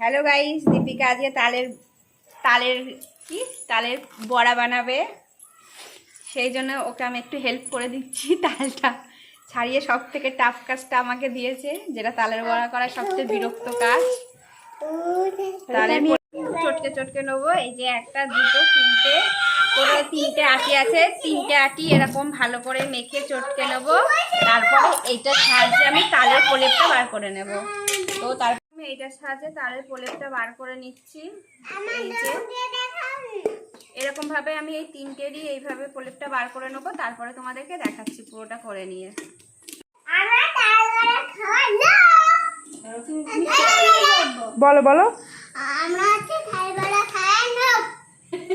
Hello guys, Deepika আজকে তালের তালের বড়া বানাবে। সেই জন্য ওকে আমি একটু হেল্প করে দিচ্ছি। তালটা ছাড়িয়ে সব থেকে টাফ কাজটা আমাকে দিয়েছে, যেটা তালের বড়া করা সবচেয়ে বিরক্ত কাজ। তাহলে আমি চটকে চটকে নেবো। এই যে একটা, দুটো, তিনটে, পুরো তিনটে আটি আছে। তিনটে আটি এরকম ভালো করে মেখে চটকে নেবো। তারপরে এইটার সাহায্যে আমি তালের প্রলেপটা বার করে নেব। তো তারপর আমি এইটার সাহায্যে তালের প্রলেপটা বার করে নিচ্ছি। এই যে এরকম ভাবে আমি এই তিনটেরই এইভাবে প্রলেপটা বার করে নেবো। তারপরে তোমাদেরকে দেখাচ্ছি পুরোটা করে নিয়ে। বলো বলো,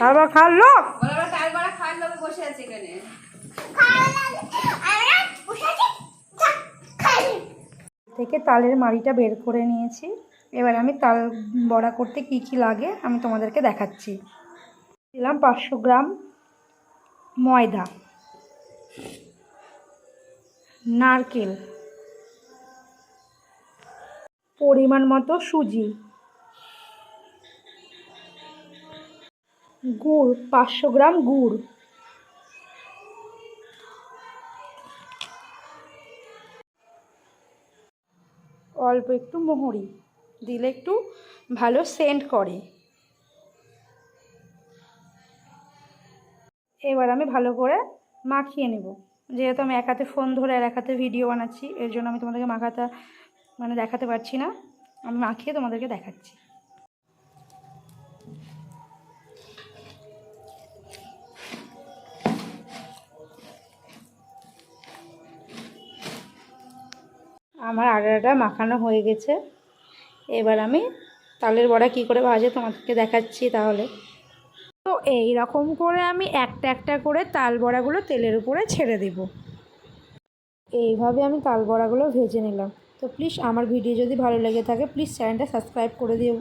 তারপর খাওয়ার লোক তাল বড়া খাওয়ার লোকে বসে আছে এখানে। থেকে তালের মাড়িটা বের করে নিয়েছি। এবার আমি তাল বড়া করতে কি কি লাগে আমি তোমাদেরকে দেখাচ্ছি। দিলাম 500 গ্রাম ময়দা, নারকেল, পরিমাণ মতো সুজি, গুড় 500 গ্রাম গুড়, অল্প একটু মোহরি দিলে একটু ভালো সেন্ট করে। এবার আমি ভালো করে মাখিয়ে নেব। যেহেতু আমি এক হাতে ফোন ধরে আর এক হাতে ভিডিও বানাচ্ছি, এর জন্য আমি তোমাদেরকে মাখাটা দেখাতে পারছি না। আমি মাখিয়ে তোমাদেরকে দেখাচ্ছি। আমার আটাটা মাখানো হয়ে গেছে। এবার আমি তালের বড়া কী করে ভাজে তোমাদেরকে দেখাচ্ছি। তাহলে তো এই রকম করে আমি একটা একটা করে তাল বড়াগুলো তেলের উপরে ছেড়ে দেব। এইভাবে আমি তাল বড়াগুলো ভেজে নিলাম। তো প্লিজ আমার ভিডিও যদি ভালো লেগে থাকে প্লিজ চ্যানেলটা সাবস্ক্রাইব করে দিও।